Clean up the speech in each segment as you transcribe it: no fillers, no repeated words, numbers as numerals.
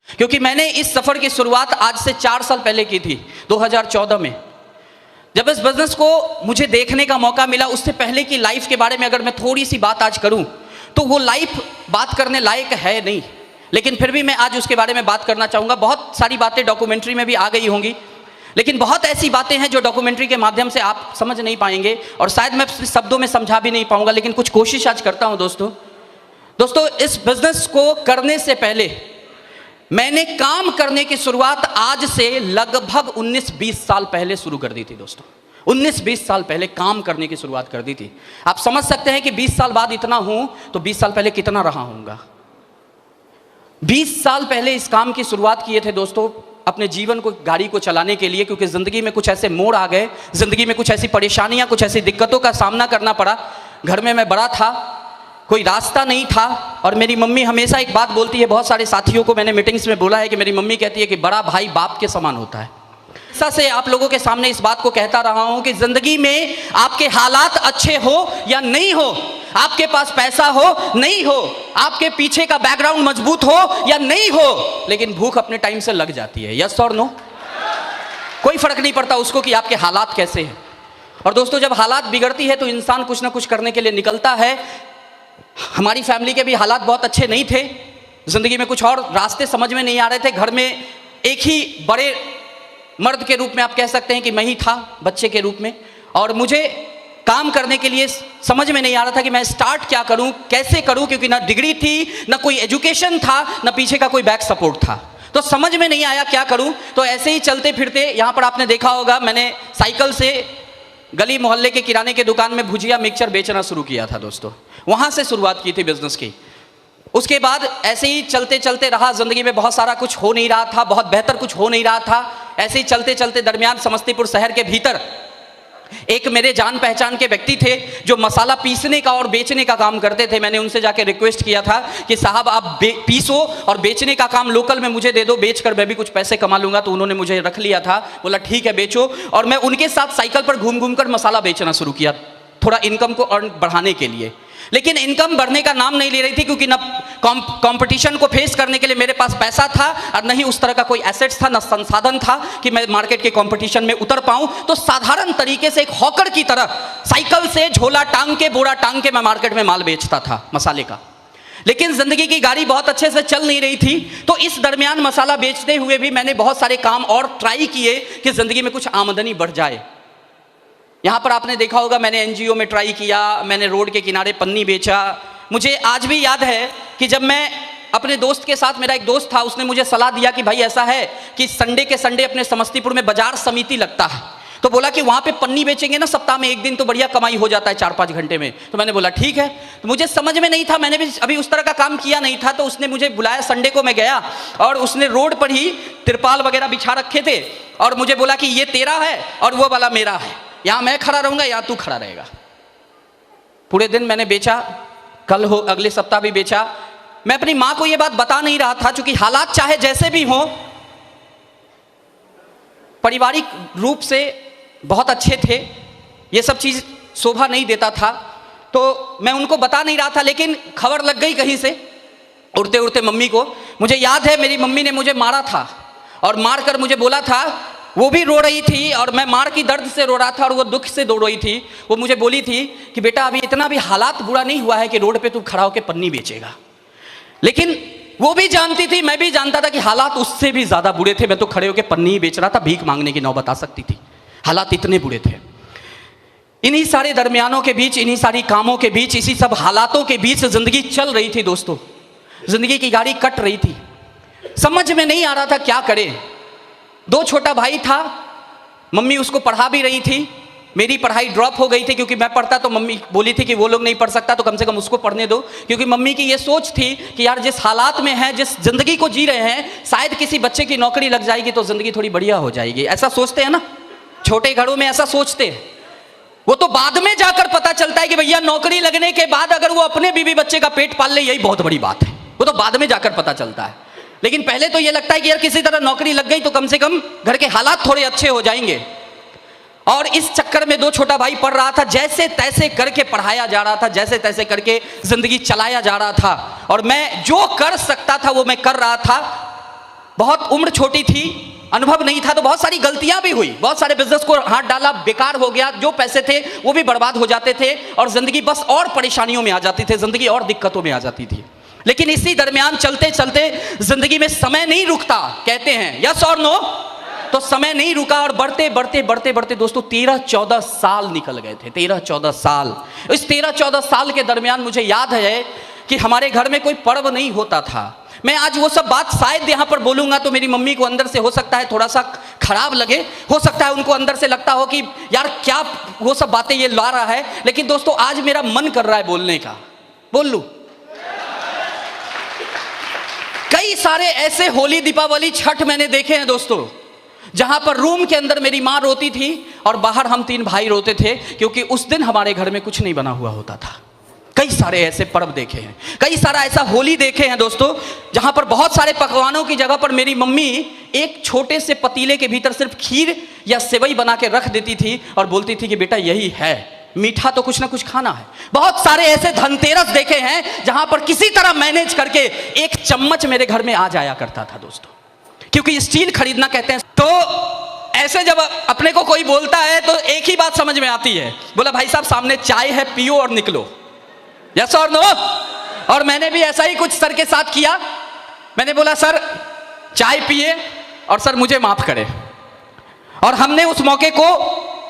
क्योंकि मैंने इस सफर की शुरुआत आज से 4 साल पहले की थी, 2014 में, जब इस बिजनेस को मुझे देखने का मौका मिला। उससे पहले की लाइफ के बारे में अगर मैं थोड़ी सी बात आज करूं तो वो लाइफ बात करने लायक है नहीं, लेकिन फिर भी मैं आज उसके बारे में बात करना चाहूँगा। बहुत सारी बातें डॉक्यूमेंट्री में भी आ गई होंगी, लेकिन बहुत ऐसी बातें हैं जो डॉक्यूमेंट्री के माध्यम से आप समझ नहीं पाएंगे और शायद मैं शब्दों में समझा भी नहीं पाऊंगा, लेकिन कुछ कोशिश आज करता हूं। दोस्तों इस बिजनेस को करने से पहले मैंने काम करने की शुरुआत आज से लगभग 19-20 साल पहले शुरू कर दी थी। दोस्तों 19-20 साल पहले काम करने की शुरुआत कर दी थी। आप समझ सकते हैं कि 20 साल बाद इतना हूं तो 20 साल पहले कितना रहा होऊंगा। 20 साल पहले इस काम की शुरुआत किए थे दोस्तों, अपने जीवन को, गाड़ी को चलाने के लिए, क्योंकि ज़िंदगी में कुछ ऐसे मोड़ आ गए, ज़िंदगी में कुछ ऐसी परेशानियां, कुछ ऐसी दिक्कतों का सामना करना पड़ा। घर में मैं बड़ा था, कोई रास्ता नहीं था, और मेरी मम्मी हमेशा एक बात बोलती है, बहुत सारे साथियों को मैंने मीटिंग्स में बोला है कि मेरी मम्मी कहती है कि बड़ा भाई बाप के समान होता है। ऐसा से आप लोगों के सामने इस बात को कहता रहा हूं कि ज़िंदगी में आपके हालात अच्छे हो या नहीं हो, आपके पास पैसा हो नहीं हो, आपके पीछे का बैकग्राउंड मजबूत हो या नहीं हो, लेकिन भूख अपने टाइम से लग जाती है। यस और नो? कोई फर्क नहीं पड़ता उसको कि आपके हालात कैसे हैं। और दोस्तों जब हालात बिगड़ती है तो इंसान कुछ ना कुछ करने के लिए निकलता है। हमारी फैमिली के भी हालात बहुत अच्छे नहीं थे, जिंदगी में कुछ और रास्ते समझ में नहीं आ रहे थे। घर में एक ही बड़े मर्द के रूप में आप कह सकते हैं कि मैं ही था, बच्चे के रूप में, और मुझे काम करने के लिए समझ में नहीं आ रहा था कि मैं स्टार्ट क्या करूं, कैसे करूं, क्योंकि ना डिग्री थी, ना कोई एजुकेशन था, ना पीछे का कोई बैक सपोर्ट था, तो समझ में नहीं आया क्या करूं। तो ऐसे ही चलते फिरते, यहाँ पर आपने देखा होगा मैंने साइकिल से गली मोहल्ले के किराने के दुकान में भुजिया मिक्सचर बेचना शुरू किया था। दोस्तों वहाँ से शुरुआत की थी बिजनेस की। उसके बाद ऐसे ही चलते चलते रहा, ज़िंदगी में बहुत सारा कुछ हो नहीं रहा था, बहुत बेहतर कुछ हो नहीं रहा था। ऐसे ही चलते चलते दरमियान समस्तीपुर शहर के भीतर एक मेरे जान पहचान के व्यक्ति थे जो मसाला पीसने का और बेचने का काम करते थे। मैंने उनसे जाके रिक्वेस्ट किया था कि साहब आप पीसो और बेचने का काम लोकल में मुझे दे दो, बेचकर मैं भी कुछ पैसे कमा लूँगा। तो उन्होंने मुझे रख लिया था, बोला ठीक है बेचो, और मैं उनके साथ साइकिल पर घूम घूम कर मसाला बेचना शुरू किया, थोड़ा इनकम को अर्न बढ़ाने के लिए। लेकिन इनकम बढ़ने का नाम नहीं ले रही थी, क्योंकि न कंपटीशन को फेस करने के लिए मेरे पास पैसा था और नहीं उस तरह का कोई एसेट्स था, न संसाधन था कि मैं मार्केट के कंपटीशन में उतर पाऊं। तो साधारण तरीके से एक हॉकर की तरह साइकिल से झोला टांग के, बोरा टांग के मैं मार्केट में माल बेचता था मसाले का। लेकिन जिंदगी की गाड़ी बहुत अच्छे से चल नहीं रही थी। तो इस दरमियान मसाला बेचते हुए भी मैंने बहुत सारे काम और ट्राई किए कि जिंदगी में कुछ आमदनी बढ़ जाए। यहाँ पर आपने देखा होगा मैंने एनजीओ में ट्राई किया, मैंने रोड के किनारे पन्नी बेचा। मुझे आज भी याद है कि जब मैं अपने दोस्त के साथ, मेरा एक दोस्त था, उसने मुझे सलाह दिया कि भाई ऐसा है कि संडे के संडे अपने समस्तीपुर में बाजार समिति लगता है, तो बोला कि वहाँ पे पन्नी बेचेंगे ना सप्ताह में एक दिन, तो बढ़िया कमाई हो जाता है 4-5 घंटे में। तो मैंने बोला ठीक है। तो मुझे समझ में नहीं था, मैंने भी अभी उस तरह का काम किया नहीं था। तो उसने मुझे बुलाया, संडे को मैं गया और उसने रोड पर ही तिरपाल वगैरह बिछा रखे थे और मुझे बोला कि ये तेरा है और वो वाला मेरा है, यहाँ मैं खड़ा रहूँगा, यहाँ तू खड़ा रहेगा। पूरे दिन मैंने बेचा, कल हो अगले सप्ताह भी बेचा। मैं अपनी माँ को ये बात बता नहीं रहा था, क्योंकि हालात चाहे जैसे भी हों, पारिवारिक रूप से बहुत अच्छे थे, ये सब चीज़ शोभा नहीं देता था, तो मैं उनको बता नहीं रहा था। लेकिन खबर लग गई कहीं से उड़ते उड़ते मम्मी को। मुझे याद है मेरी मम्मी ने मुझे मारा था और मार कर मुझे बोला था, वो भी रो रही थी और मैं मार की दर्द से रो रहा था और वो दुख से रो रही थी। वो मुझे बोली थी कि बेटा अभी इतना भी हालात बुरा नहीं हुआ है कि रोड पे तू खड़ा होकर पन्नी बेचेगा। लेकिन वो भी जानती थी, मैं भी जानता था कि हालात उससे भी ज़्यादा बुरे थे। मैं तो खड़े होकर पन्नी ही बेच रहा था, भीख मांगने की नौबत आ सकती थी, हालात इतने बुरे थे। इन्हीं सारे दरमियानों के बीच, इन्हीं सारी कामों के बीच, इसी सब हालातों के बीच ज़िंदगी चल रही थी। दोस्तों ज़िंदगी की गाड़ी कट रही थी, समझ में नहीं आ रहा था क्या करें। 2 छोटा भाई था, मम्मी उसको पढ़ा भी रही थी। मेरी पढ़ाई ड्रॉप हो गई थी क्योंकि मैं पढ़ता तो मम्मी बोली थी कि वो लोग नहीं पढ़ सकता तो कम से कम उसको पढ़ने दो, क्योंकि मम्मी की ये सोच थी कि यार जिस हालात में है, जिस जिंदगी को जी रहे हैं, शायद किसी बच्चे की नौकरी लग जाएगी तो जिंदगी थोड़ी बढ़िया हो जाएगी। ऐसा सोचते हैं ना, छोटे घरों में ऐसा सोचते हैं। वो तो बाद में जाकर पता चलता है कि भैया नौकरी लगने के बाद अगर वो अपने बीवी बच्चे का पेट पाल ले, यही बहुत बड़ी बात है। वो तो बाद में जाकर पता चलता है। लेकिन पहले तो ये लगता है कि यार किसी तरह नौकरी लग गई तो कम से कम घर के हालात थोड़े अच्छे हो जाएंगे। और इस चक्कर में 2 छोटा भाई पढ़ रहा था, जैसे तैसे करके पढ़ाया जा रहा था, जैसे तैसे करके जिंदगी चलाया जा रहा था, और मैं जो कर सकता था वो मैं कर रहा था। बहुत उम्र छोटी थी, अनुभव नहीं था, तो बहुत सारी गलतियां भी हुई, बहुत सारे बिजनेस को हाथ डाला, बेकार हो गया, जो पैसे थे वो भी बर्बाद हो जाते थे और जिंदगी बस और परेशानियों में आ जाती थी, जिंदगी और दिक्कतों में आ जाती थी। लेकिन इसी दरमियान चलते चलते जिंदगी में समय नहीं रुकता, कहते हैं यस और नो। तो समय नहीं रुका और बढ़ते बढ़ते बढ़ते बढ़ते दोस्तों 13-14 साल निकल गए थे, 13-14 साल। इस 13-14 साल के दरमियान मुझे याद है कि हमारे घर में कोई पर्व नहीं होता था। मैं आज वो सब बात शायद यहाँ पर बोलूँगा तो मेरी मम्मी को अंदर से हो सकता है थोड़ा सा खराब लगे, हो सकता है उनको अंदर से लगता हो कि यार क्या वो सब बातें ये ला रहा है, लेकिन दोस्तों आज मेरा मन कर रहा है बोलने का, बोल लूँ। कई सारे ऐसे होली, दीपावली, छठ मैंने देखे हैं दोस्तों, जहां पर रूम के अंदर मेरी माँ रोती थी और बाहर हम 3 भाई रोते थे, क्योंकि उस दिन हमारे घर में कुछ नहीं बना हुआ होता था। कई सारे ऐसे पर्व देखे हैं, कई सारा ऐसा होली देखे हैं दोस्तों, जहां पर बहुत सारे पकवानों की जगह पर मेरी मम्मी एक छोटे से पतीले के भीतर सिर्फ खीर या सेवई बना के रख देती थी और बोलती थी कि बेटा यही है, मीठा तो कुछ ना कुछ खाना है। बहुत सारे ऐसे धनतेरस देखे हैं जहां पर किसी तरह मैनेज करके एक चम्मच मेरे घर में आ जाया करता था दोस्तों, क्योंकि स्टील खरीदना कहते हैं। तो ऐसे जब अपने को कोई बोलता है तो एक ही बात समझ में आती है, बोला भाई साहब सामने चाय है, पियो और निकलो, यस और नो। और मैंने भी ऐसा ही कुछ सर के साथ किया। मैंने बोला सर चाय पिए और सर मुझे माफ करें, और हमने उस मौके को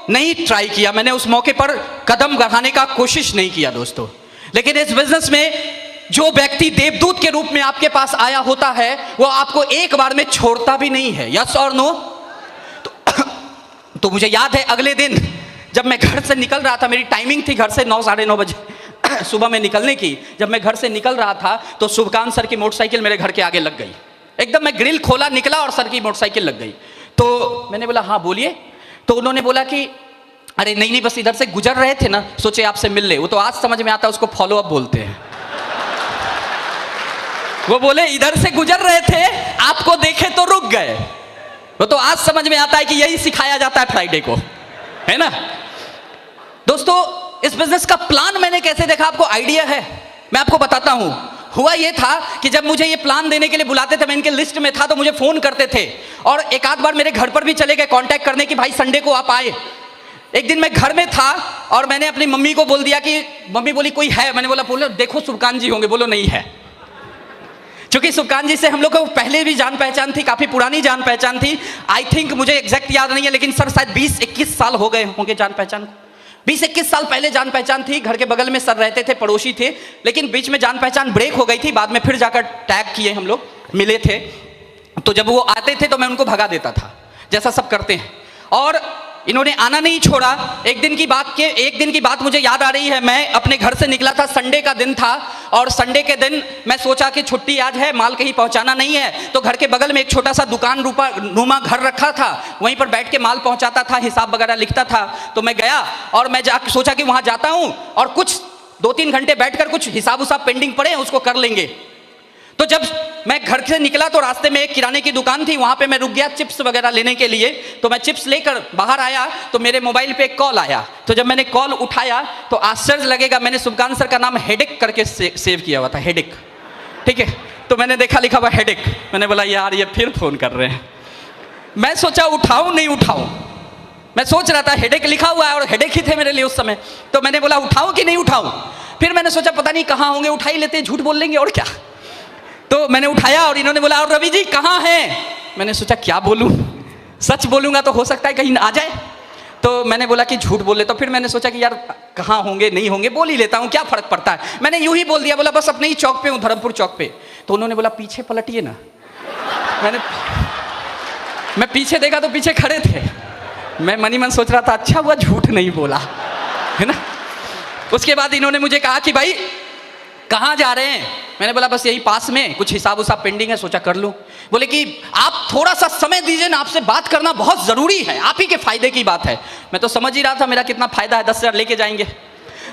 नहीं ट्राई किया, मैंने उस मौके पर कदम बढ़ाने का कोशिश नहीं किया दोस्तों। लेकिन इस बिजनेस में जो व्यक्ति देवदूत के रूप में आपके पास आया होता है वो आपको एक बार में छोड़ता भी नहीं है, यस और नो। तो मुझे याद है अगले दिन जब मैं घर से निकल रहा था, मेरी टाइमिंग थी घर से 9, साढ़े 9 बजे सुबह में निकलने की। जब मैं घर से निकल रहा था तो शुभकांत सर की मोटरसाइकिल मेरे घर के आगे लग गई। एकदम मैं ग्रिल खोला, निकला और सर की मोटरसाइकिल लग गई। तो मैंने बोला हाँ बोलिए। तो उन्होंने बोला कि अरे नहीं बस इधर से गुजर रहे थे ना, सोचे आपसे मिल ले। वो तो आज समझ में आता है, उसको फॉलो अप बोलते हैं। वो बोले इधर से गुजर रहे थे, आपको देखे तो रुक गए। वो तो आज समझ में आता है कि यही सिखाया जाता है फ्राइडे को, है ना दोस्तों। इस बिजनेस का प्लान मैंने कैसे देखा, आपको आइडिया है? मैं आपको बताता हूं। हुआ ये था कि जब मुझे ये प्लान देने के लिए बुलाते थे, मैं इनके लिस्ट में था, तो मुझे फोन करते थे और एक आध बार मेरे घर पर भी चले गए कांटेक्ट करने की, भाई संडे को आप आए। एक दिन मैं घर में था और मैंने अपनी मम्मी को बोल दिया कि मम्मी बोली कोई है? मैंने बोला देखो शुभकांत जी होंगे। बोलो नहीं है। क्योंकि शुभकांत जी से हम लोग को पहले भी जान पहचान थी, काफी पुरानी जान पहचान थी। आई थिंक मुझे एग्जैक्ट याद नहीं है, लेकिन सर शायद 20-21 साल हो गए होंगे जान पहचान। 20-21 साल पहले जान पहचान थी। घर के बगल में सर रहते थे, पड़ोसी थे, लेकिन बीच में जान पहचान ब्रेक हो गई थी। बाद में फिर जाकर टैग किए, हम लोग मिले थे। तो जब वो आते थे तो मैं उनको भगा देता था, जैसा सब करते हैं। और इन्होंने आना नहीं छोड़ा। एक दिन की बात मुझे याद आ रही है। मैं अपने घर से निकला था, संडे का दिन था, और संडे के दिन मैं सोचा कि छुट्टी आज है, माल कहीं पहुंचाना नहीं है, तो घर के बगल में एक छोटा सा दुकान नुमा घर रखा था, वहीं पर बैठ के माल पहुंचाता था, हिसाब वगैरह लिखता था। तो मैं गया और मैं सोचा कि वहां जाता हूं और कुछ 2-3 घंटे बैठकर कुछ हिसाब उसाब पेंडिंग पड़े हैं उसको कर लेंगे। तो जब मैं घर से निकला तो रास्ते में एक किराने की दुकान थी, वहां पे मैं रुक गया चिप्स वगैरह लेने के लिए। तो मैं चिप्स लेकर बाहर आया तो मेरे मोबाइल पे एक कॉल आया। तो जब मैंने कॉल उठाया तो आश्चर्य लगेगा, मैंने शुभकांत सर का नाम हेडेक करके सेव किया हुआ था, हेडेक, ठीक है। तो मैंने देखा लिखा हुआ हेडेक। मैंने बोला यार ये फिर फोन कर रहे हैं। मैं सोचा उठाऊं नहीं उठाऊं, मैं सोच रहा था, हेडेक लिखा हुआ है और हेडेक ही थे मेरे लिए उस समय। तो मैंने बोला उठाऊं कि नहीं उठाऊं। फिर मैंने सोचा पता नहीं कहाँ होंगे, उठा ही लेते, झूठ बोल लेंगे और क्या। तो मैंने उठाया और इन्होंने बोला और रवि जी कहाँ हैं? मैंने सोचा क्या बोलूं, सच बोलूंगा तो हो सकता है कहीं आ जाए। तो मैंने बोला कि झूठ बोल लेता। तो फिर मैंने सोचा कि यार कहाँ होंगे नहीं होंगे बोल ही लेता हूँ, क्या फर्क पड़ता है। मैंने यूं ही बोल दिया, बोला बस अपने ही चौक पे हूँ, धर्मपुर चौक पे। तो उन्होंने बोला पीछे पलटिए ना। मैं पीछे देखा तो पीछे खड़े थे। मैं मनी मन सोच रहा था अच्छा हुआ झूठ नहीं बोला, है ना। उसके बाद इन्होंने मुझे कहा कि भाई कहाँ जा रहे हैं? मैंने बोला बस यही पास में, कुछ हिसाब उसाब पेंडिंग है, सोचा कर लूं। बोले कि आप थोड़ा सा समय दीजिए ना, आपसे बात करना बहुत जरूरी है, आप ही के फायदे की बात है। मैं तो समझ ही रहा था मेरा कितना फायदा है, 10,000 लेके जाएंगे।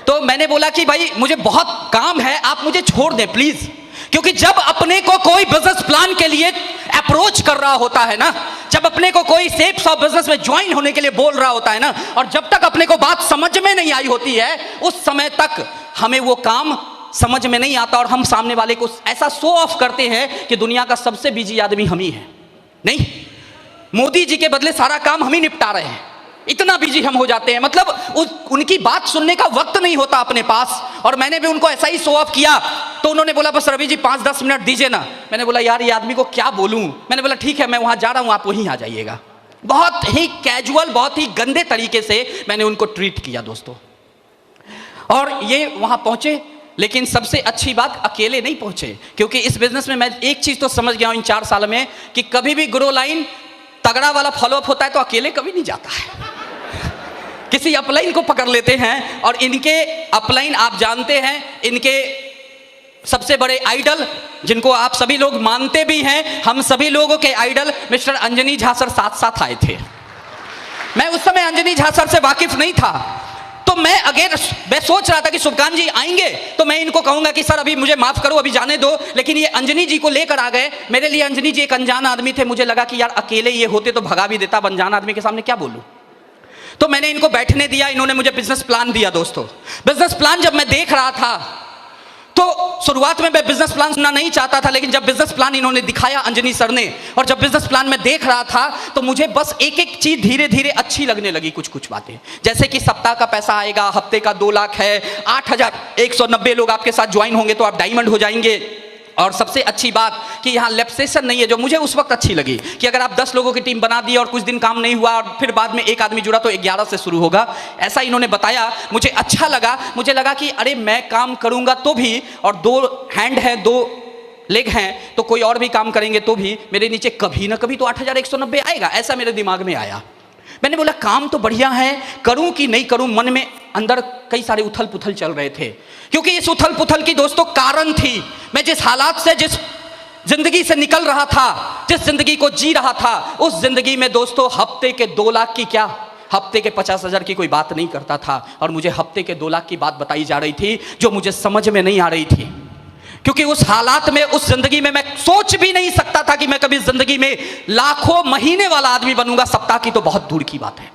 तो मैंने बोला कि भाई मुझे बहुत काम है, आप मुझे छोड़ दें प्लीज। क्योंकि जब अपने को कोई बिजनेस प्लान के लिए अप्रोच कर रहा होता है ना, जब अपने को कोई सेप्स ऑफ बिजनेस में ज्वाइन होने के लिए बोल रहा होता है ना, और जब तक अपने को बात समझ में नहीं आई होती है, उस समय तक हमें वो काम समझ में नहीं आता और हम सामने वाले को ऐसा शो ऑफ करते हैं कि दुनिया का सबसे बिजी आदमी हम ही है। नहीं, मोदी जी के बदले सारा काम हम ही निपटा रहे हैं, इतना बिजी हम हो जाते हैं। मतलब उनकी बात सुनने का वक्त नहीं होता अपने पास। और मैंने भी उनको ऐसा ही शो ऑफ किया, तो उन्होंने बोला बस रवि जी 5-10 मिनट दीजिए ना। मैंने बोला यार ये आदमी को क्या बोलूं। मैंने बोला ठीक है मैं वहां जा रहा हूं, आप वहीं आ जाइएगा। बहुत ही कैजुअल, बहुत ही गंदे तरीके से मैंने उनको ट्रीट किया दोस्तों। और ये वहां पहुंचे, लेकिन सबसे अच्छी बात अकेले नहीं पहुंचे, क्योंकि इस बिजनेस में मैं एक चीज तो समझ गया हूं इन 4 साल में कि कभी भी ग्रो लाइन तगड़ा वाला फॉलोअप होता है तो अकेले कभी नहीं जाता है। किसी अपलाइन को पकड़ लेते हैं। और इनके अपलाइन आप जानते हैं, इनके सबसे बड़े आइडल जिनको आप सभी लोग मानते भी हैं, हम सभी लोगों के idol mister Anjani Jha sir साथ साथ आए थे। मैं उस समय अंजनी झा सर से वाकिफ नहीं था, तो मैं सोच रहा था कि शुभकांत जी आएंगे तो मैं इनको कहूंगा कि सर अभी मुझे माफ करो, अभी जाने दो। लेकिन ये अंजनी जी को लेकर आ गए। मेरे लिए अंजनी जी एक अनजान आदमी थे, मुझे लगा कि यार अकेले ये होते तो भगा भी देता, अनजान आदमी के सामने क्या बोलूं। तो मैंने इनको बैठने दिया, इन्होंने मुझे बिजनेस प्लान दिया। दोस्तों बिजनेस प्लान जब मैं देख रहा था तो शुरुआत में मैं बिजनेस प्लान सुनना नहीं चाहता था, लेकिन जब बिजनेस प्लान इन्होंने दिखाया अंजनी सर ने, और जब बिजनेस प्लान में देख रहा था तो मुझे बस एक एक चीज धीरे धीरे अच्छी लगने लगी। कुछ कुछ बातें, जैसे कि सप्ताह का पैसा आएगा, हफ्ते का 2 लाख है, 8,190 लोग आपके साथ ज्वाइन होंगे तो आप डायमंड हो जाएंगे। और सबसे अच्छी बात कि यहाँ लेप्सेशन नहीं है, जो मुझे उस वक्त अच्छी लगी कि अगर आप 10 लोगों की टीम बना दी और कुछ दिन काम नहीं हुआ और फिर बाद में एक आदमी जुड़ा तो 11 से शुरू होगा, ऐसा इन्होंने बताया। मुझे अच्छा लगा, मुझे लगा कि अरे मैं काम करूंगा तो भी, और 2 हैंड है 2 लेग हैं तो कोई और भी काम करेंगे तो भी मेरे नीचे कभी ना कभी तो 8,190 आएगा, ऐसा मेरे दिमाग में आया। मैंने बोला काम तो बढ़िया है, करूं कि नहीं करूं। मन में अंदर कई सारे उथल पुथल चल रहे थे, क्योंकि इस उथल पुथल की दोस्तों कारण थी, मैं जिस हालात से, जिस जिंदगी से निकल रहा था, जिस जिंदगी को जी रहा था, उस जिंदगी में दोस्तों हफ्ते के 2 लाख की क्या, हफ्ते के 50,000 की कोई बात नहीं करता था। और मुझे हफ्ते के 2 लाख की बात बताई जा रही थी जो मुझे समझ में नहीं आ रही थी, क्योंकि उस हालात में, उस जिंदगी में मैं सोच भी नहीं सकता था कि मैं कभी जिंदगी में लाखों महीने वाला आदमी बनूंगा, सप्ताह की तो बहुत दूर की बात है।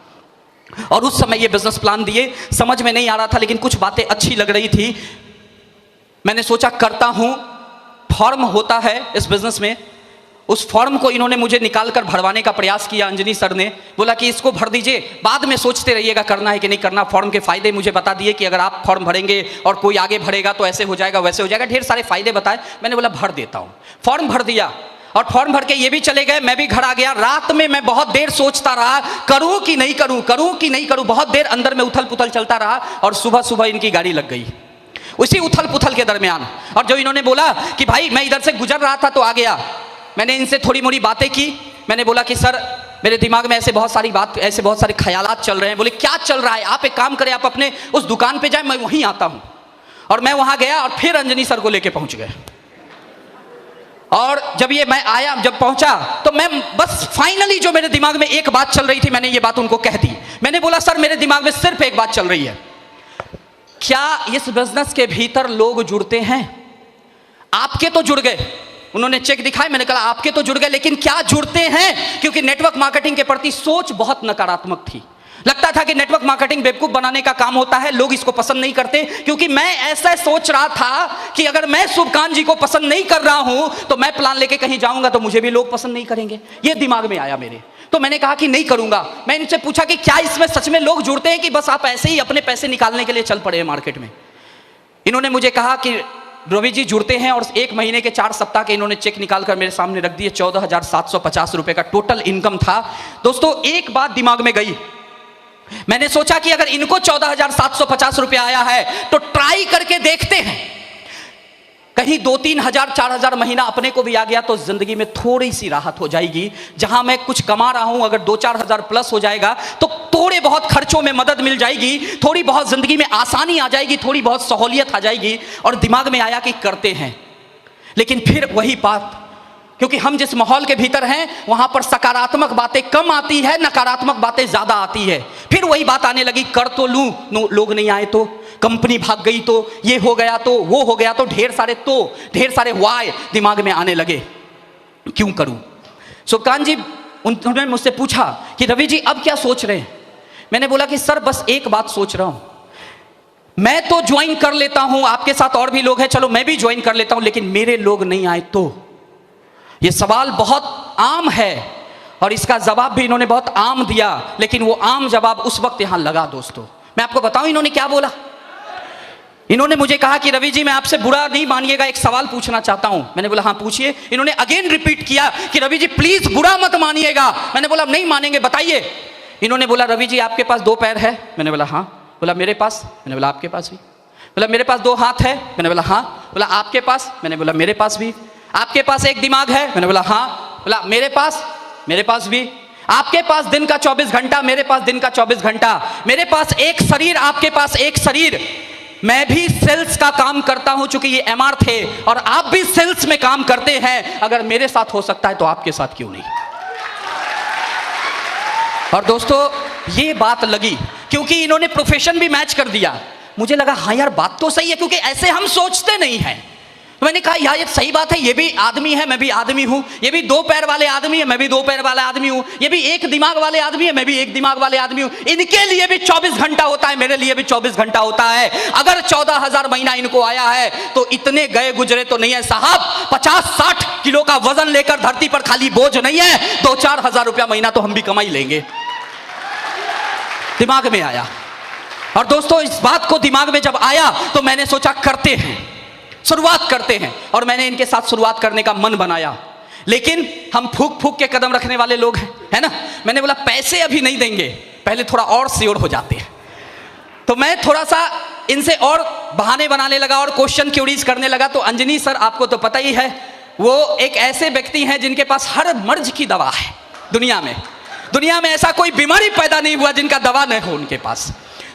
और उस समय ये बिजनेस प्लान दिए, समझ में नहीं आ रहा था, लेकिन कुछ बातें अच्छी लग रही थी। मैंने सोचा करता हूं। फॉर्म होता है इस बिजनेस में, उस फॉर्म को इन्होंने मुझे निकालकर भरवाने का प्रयास किया। अंजनी सर ने बोला कि इसको भर दीजिए, बाद में सोचते रहिएगा करना है कि नहीं करना। फॉर्म के फायदे मुझे बता दिए कि अगर आप फॉर्म भरेंगे और कोई आगे भरेगा तो ऐसे हो जाएगा, वैसे हो जाएगा, ढेर सारे फायदे बताए। मैंने बोला भर देता हूं। फॉर्म भर दिया और फॉर्म भर के ये भी चले गए, मैं भी घर आ गया। रात में मैं बहुत देर सोचता रहा, करूं कि नहीं करूं, करूं कि नहीं करूं। बहुत देर अंदर में उथल पुथल चलता रहा और सुबह सुबह इनकी गाड़ी लग गई उसी उथल पुथल के दरमियान। और जो इन्होंने बोला कि भाई मैं इधर से गुजर रहा था तो आ गया, मैंने इनसे थोड़ी मोड़ी बातें की। मैंने बोला कि सर मेरे दिमाग में ऐसे बहुत सारे ख्यालात चल रहे हैं। बोले क्या चल रहा है? आप एक काम करें, आप अपने उस दुकान पे जाए, मैं वहीं आता हूं। और मैं वहां गया और फिर अंजनी सर को लेके पहुंच गए। और जब ये मैं आया, जब पहुंचा तो मैं बस फाइनली जो मेरे दिमाग में एक बात चल रही थी, मैंने ये बात उनको कह दी। मैंने बोला सर मेरे दिमाग में सिर्फ एक बात चल रही है, क्या इस बिजनेस के भीतर लोग जुड़ते हैं? आपके तो जुड़ गए, उन्होंने चेक दिखाए, मैंने कहा आपके तो जुड़ गए, लेकिन क्या जुड़ते हैं? क्योंकि नेटवर्क मार्केटिंग के प्रति सोच बहुत नकारात्मक थी। लगता था कि नेटवर्क मार्केटिंग बेवकूफ बनाने का काम होता है, लोग इसको पसंद नहीं करते। क्योंकि मैं ऐसा सोच रहा था कि अगर मैं शुभकांत जी को पसंद नहीं कर रहा हूं तो मैं प्लान लेके कहीं जाऊंगा तो मुझे भी लोग पसंद नहीं करेंगे। ये दिमाग में आया मेरे, तो मैंने कहा कि नहीं करूंगा। मैं इनसे पूछा कि क्या इसमें सच में लोग जुड़ते हैं कि बस आप ऐसे ही अपने पैसे निकालने के लिए चल पड़े हैं मार्केट में? इन्होंने मुझे कहा कि रवि जी जुड़ते हैं, और 1 महीने के 4 सप्ताह के इन्होंने चेक निकालकर मेरे सामने रख दिए। 14,750 रुपए का टोटल इनकम था। दोस्तों एक बात दिमाग में गई, मैंने सोचा कि अगर इनको 14,750 रुपया आया है तो ट्राई करके देखते हैं, कहीं 2-3 हजार 4 हजार महीना अपने को भी आ गया तो जिंदगी में थोड़ी सी राहत हो जाएगी। जहां मैं कुछ कमा रहा हूं, अगर 2-4 हजार प्लस हो जाएगा तो थोड़े बहुत खर्चों में मदद मिल जाएगी, थोड़ी बहुत जिंदगी में आसानी आ जाएगी, थोड़ी बहुत सहूलियत आ जाएगी। और दिमाग में आया कि करते हैं। लेकिन फिर वही बात, क्योंकि हम जिस माहौल के भीतर हैं वहां पर सकारात्मक बातें कम आती है, नकारात्मक बातें ज्यादा आती है। फिर वही बात आने लगी, कर तो लूं, लोग नहीं आए तो, कंपनी भाग गई तो, ये हो गया तो, वो हो गया तो, ढेर सारे वाय दिमाग में आने लगे। क्यों करूं? शुभकांत जी उन्होंने मुझसे पूछा कि रवि जी अब क्या सोच रहे हैं? मैंने बोला कि सर बस एक बात सोच रहा हूं, मैं तो ज्वाइन कर लेता हूं, आपके साथ और भी लोग हैं, चलो मैं भी ज्वाइन कर लेता हूं, लेकिन मेरे लोग नहीं आए तो। ये सवाल बहुत आम है और इसका जवाब भी इन्होंने बहुत आम दिया, लेकिन वो आम जवाब उस वक्त यहां लगा। दोस्तों मैं आपको बताऊं इन्होंने क्या बोला। इन्होंने मुझे कहा कि रवि जी मैं आपसे बुरा नहीं मानिएगा, एक सवाल पूछना चाहता हूं। मैंने बोला हाँ पूछिए। इन्होंने अगेन रिपीट किया कि रवि जी प्लीज बुरा मत मानिएगा। मैंने बोला नहीं मानेंगे, बताइए। इन्होंने बोला रवि जी आपके पास 2 पैर है। मैंने बोला हाँ। बोला मेरे पास। मैंने बोला आपके पास भी। बोला मेरे पास 2 हाथ है। मैंने बोला हाँ। बोला आपके पास। मैंने बोला मेरे पास भी। आपके पास 1 दिमाग है। मैंने बोला हाँ। बोला मेरे पास भी। आपके पास दिन का 24 घंटा, मेरे पास दिन का 24 घंटा। मेरे पास एक शरीर, आपके पास एक शरीर। मैं भी सेल्स का काम करता हूं, चूंकि ये एमआर थे, और आप भी सेल्स में काम करते हैं। अगर मेरे साथ हो सकता है तो आपके साथ क्यों नहीं। और दोस्तों ये बात लगी क्योंकि इन्होंने प्रोफेशन भी मैच कर दिया। मुझे लगा हाँ यार बात तो सही है, क्योंकि ऐसे हम सोचते नहीं हैं। मैंने कहा यार ये सही बात है, ये भी आदमी है, मैं भी आदमी हूं। ये भी 2 पैर वाले आदमी है, मैं भी 2 पैर वाला आदमी हूं। ये भी 1 दिमाग वाले आदमी है, मैं भी 1 दिमाग वाले आदमी हूं। इनके लिए भी 24 घंटा होता है, मेरे लिए भी 24 घंटा होता है। अगर 14,000 महीना इनको आया है तो इतने गए गुजरे तो नहीं है साहब। 50-60 किलो का वजन लेकर धरती पर खाली बोझ नहीं है। 2-4 हजार रुपया महीना तो हम भी कमाई लेंगे। दिमाग में आया। और दोस्तों इस बात को दिमाग में जब आया तो मैंने सोचा करते हैं, शुरुआत करते हैं। और मैंने इनके साथ शुरुआत करने का मन बनाया। लेकिन हम फूक फूक के कदम रखने वाले लोग हैं, है ना। मैंने बोला पैसे अभी नहीं देंगे, पहले थोड़ा और श्योर हो जाते हैं। तो मैं थोड़ा सा इनसे और बहाने बनाने लगा और क्वेश्चन क्यूरीज करने लगा। तो अंजनी सर आपको तो पता ही है, वो एक ऐसे व्यक्ति हैं जिनके पास हर मर्ज की दवा है। दुनिया में ऐसा कोई बीमारी पैदा नहीं हुआ जिनका दवा नहीं हो उनके पास।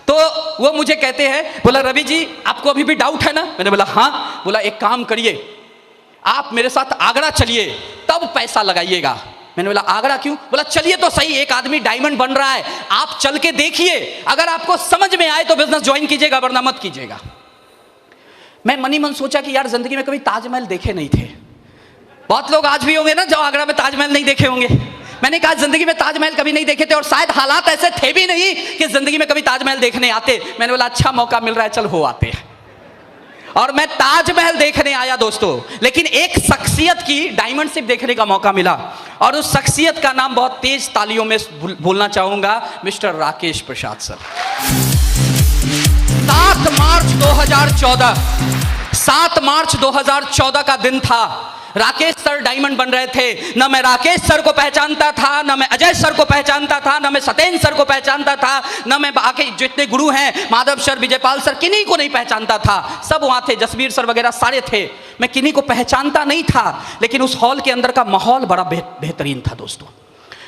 तो वो मुझे कहते हैं, बोला रवि जी आपको अभी भी डाउट है ना। मैंने बोला हाँ। बोला एक काम करिए, आप मेरे साथ आगरा चलिए, तब पैसा लगाइएगा। मैंने बोला आगरा क्यों। बोला चलिए तो सही, एक आदमी डायमंड बन रहा है, आप चल के देखिए, अगर आपको समझ में आए तो बिजनेस ज्वाइन कीजिएगा, वरना मत कीजिएगा। मैं मनी मन सोचा कि यार जिंदगी में कभी ताजमहल देखे नहीं थे। बहुत लोग आज भी होंगे ना जो आगरा में ताजमहल नहीं देखे होंगे। मैंने कहा जिंदगी में ताजमहल कभी नहीं देखे थे, और शायद हालात ऐसे थे भी नहीं कि जिंदगी में कभी ताजमहल देखने आते। मैंने बोला अच्छा मौका मिल रहा है, चल हो आते हैं। और मैं ताजमहल देखने आया दोस्तों, लेकिन एक शख्सियत की डायमंड शिप देखने का मौका मिला, और उस शख्सियत का नाम बहुत तेज तालियों में बोलना चाहूंगा, मिस्टर राकेश प्रसाद सर। 7 मार्च 2014 का दिन था। राकेश सर डायमंड बन रहे थे। न मैं राकेश सर को पहचानता था, न मैं अजय सर को पहचानता था, न मैं सत्येंद्र सर को पहचानता था, न मैं बाकी जितने गुरु हैं माधव सर, विजयपाल सर, किन्हीं को नहीं पहचानता था। सब वहाँ थे, जसबीर सर वगैरह सारे थे। मैं किन्हीं को पहचानता नहीं था, लेकिन उस हॉल के अंदर का माहौल बड़ा बेहतरीन था दोस्तों।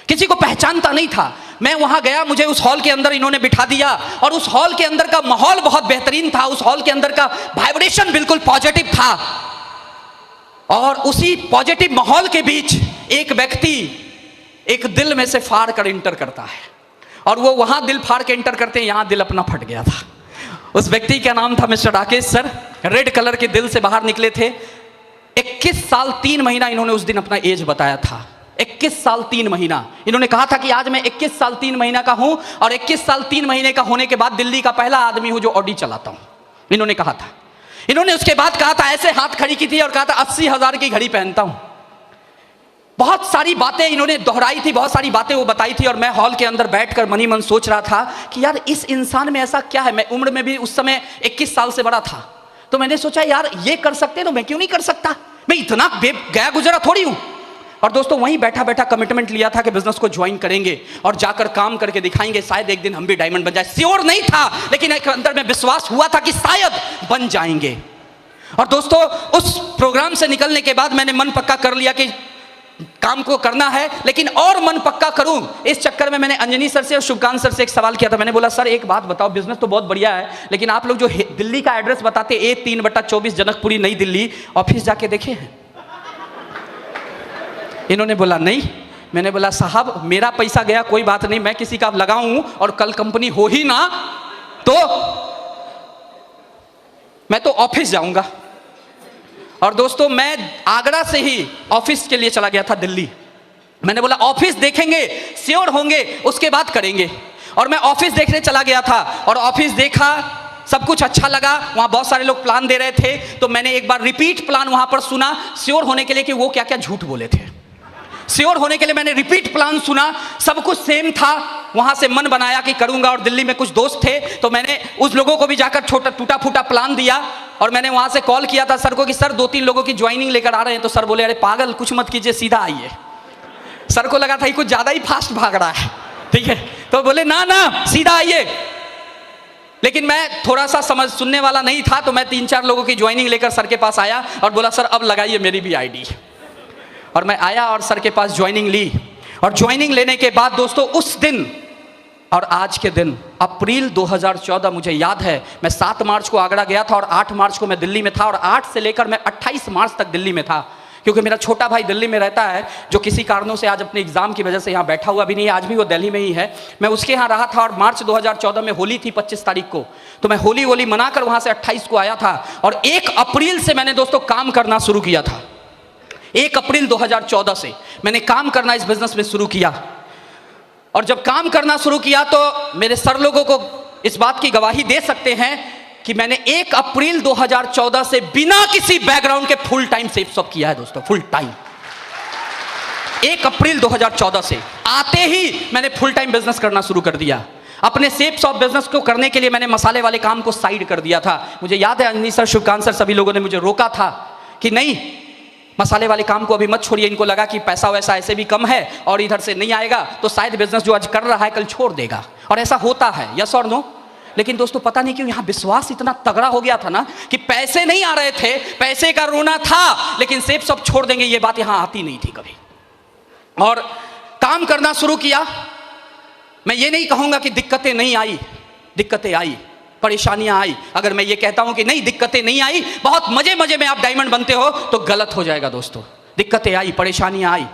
किसी को पहचानता नहीं था। मैं वहां गया, मुझे उस हॉल के अंदर इन्होंने बिठा दिया, और उस हॉल के अंदर का माहौल बहुत बेहतरीन था। उस हॉल के अंदर का वाइब्रेशन बिल्कुल पॉजिटिव था। और उसी पॉजिटिव माहौल के बीच एक व्यक्ति एक दिल में से फाड़ कर इंटर करता है, और वो वहां दिल फाड़ के इंटर करते हैं, यहां दिल अपना फट गया था। उस व्यक्ति का नाम था mister Rakesh sir. Red colour के दिल से बाहर निकले थे। 21 साल 3 महीना इन्होंने उस दिन अपना एज बताया था। 21 साल 3 महीना इन्होंने कहा था कि आज मैं 21 साल 3 महीना का हूं, और 21 साल 3 महीने का होने के बाद दिल्ली का पहला आदमी हूं जो ऑडी चलाता हूं, इन्होंने कहा था। इन्होंने उसके बाद कहा था, ऐसे हाथ खड़ी की थी और कहा था 80,000 की घड़ी पहनता हूं। बहुत सारी बातें इन्होंने दोहराई थी, बहुत सारी बातें वो बताई थी, और मैं हॉल के अंदर बैठकर मनी मन सोच रहा था कि यार इस इंसान में ऐसा क्या है। मैं उम्र में भी उस समय 21 साल से बड़ा था, तो मैंने सोचा यार ये कर सकते तो मैं क्यों नहीं कर सकता। मैं इतना गया गुजरा थोड़ी हूं। और दोस्तों वहीं बैठा बैठा कमिटमेंट लिया था कि बिजनेस को ज्वाइन करेंगे और जाकर काम करके दिखाएंगे, शायद एक दिन हम भी डायमंड बन जाए। श्योर नहीं था, लेकिन एक अंदर में विश्वास हुआ था कि शायद बन जाएंगे। और दोस्तों उस प्रोग्राम से निकलने के बाद मैंने मन पक्का कर लिया कि काम को करना है, लेकिन और मन पक्का करूं इस चक्कर में मैंने अंजनी सर से और शुभकांत सर से एक सवाल किया था। मैंने बोला सर एक बात बताओ, बिजनेस तो बहुत बढ़िया है, लेकिन आप लोग जो दिल्ली का एड्रेस बताते A3/24 जनकपुरी नई दिल्ली, ऑफिस जाके देखे हैं? इन्होंने बोला नहीं। मैंने बोला साहब मेरा पैसा गया कोई बात नहीं, मैं किसी का लगाऊं और कल कंपनी हो ही ना तो मैं तो ऑफिस जाऊंगा। और दोस्तों मैं आगरा से ही ऑफिस के लिए चला गया था दिल्ली। मैंने बोला ऑफिस देखेंगे, श्योर होंगे, उसके बाद करेंगे। और मैं ऑफिस देखने चला गया था, और ऑफिस देखा, सब कुछ अच्छा लगा। वहां बहुत सारे लोग प्लान दे रहे थे, तो मैंने एक बार रिपीट प्लान वहां पर सुना, श्योर होने के लिए कि वो क्या क्या झूठ बोले थे। श्योर होने के लिए मैंने रिपीट प्लान सुना, सब कुछ सेम था। वहां से मन बनाया कि करूंगा, और दिल्ली में कुछ दोस्त थे तो मैंने उस लोगों को भी जाकर छोटा टूटा फूटा प्लान दिया। और मैंने वहां से कॉल किया था सर को कि सर 2-3 लोगों की ज्वाइनिंग लेकर आ रहे हैं। तो सर बोले अरे पागल, कुछ मत कीजिए, सीधा आइए। सर को लगा था ये कुछ ज्यादा ही फास्ट भाग रहा है, ठीक है, तो बोले ना ना सीधा आइए। लेकिन मैं थोड़ा सा समझ सुनने वाला नहीं था, तो मैं 3-4 लोगों की ज्वाइनिंग लेकर सर के पास आया और बोला सर अब लगाइए मेरी भी आईडी। और मैं आया और सर के पास ज्वाइनिंग ली। और ज्वाइनिंग लेने के बाद दोस्तों उस दिन और आज के दिन, अप्रैल 2014, मुझे याद है मैं 7 मार्च को आगरा गया था और 8 मार्च को मैं दिल्ली में था। और 8 से लेकर मैं 28 मार्च तक दिल्ली में था, क्योंकि मेरा छोटा भाई दिल्ली में रहता है, जो किसी कारणों से आज अपने एग्जाम की वजह से यहाँ बैठा हुआ भी नहीं है, आज भी वो दिल्ली में ही है। मैं उसके यहाँ रहा था। और मार्च 2014 में होली थी 25 तारीख को, तो मैं होली मनाकर वहाँ से 28 को आया था। और 1 अप्रैल से मैंने दोस्तों काम करना शुरू किया था। 1 अप्रैल 2014 से मैंने काम करना इस बिजनेस में शुरू किया। और जब काम करना शुरू किया तो मेरे सर लोगों को इस बात की गवाही दे सकते हैं कि मैंने 1 अप्रैल 2014 से बिना किसी बैकग्राउंड के फुल टाइम सेफ शॉप किया है दोस्तों, फुल टाइम। 1 अप्रैल 2014 से आते ही मैंने फुल टाइम बिजनेस करना शुरू कर दिया। अपने सेफ शॉप बिजनेस को करने के लिए मैंने मसाले वाले काम को साइड कर दिया था। मुझे याद है अंजनी सर, शिवकांत सर, सभी लोगों ने मुझे रोका था कि नहीं, मसाले वाले काम को अभी मत छोड़िए। इनको लगा कि पैसा वैसा ऐसे भी कम है और इधर से नहीं आएगा तो शायद बिजनेस जो आज कर रहा है कल छोड़ देगा। और ऐसा होता है, यस और नो। लेकिन दोस्तों पता नहीं क्यों यहाँ विश्वास इतना तगड़ा हो गया था ना कि पैसे नहीं आ रहे थे, पैसे का रोना था, लेकिन सेफ सब छोड़ देंगे ये बात यहाँ आती नहीं थी कभी। और काम करना शुरू किया। मैं ये नहीं कहूँगा कि दिक्कतें नहीं आई, दिक्कतें आई, परेशानियां आई। अगर मैं ये कहता हूं कि नहीं दिक्कतें नहीं आई, बहुत मजे मजे में आप डायमंड बनते हो, तो गलत हो जाएगा दोस्तों। दिक्कतें आई, परेशानियां आई।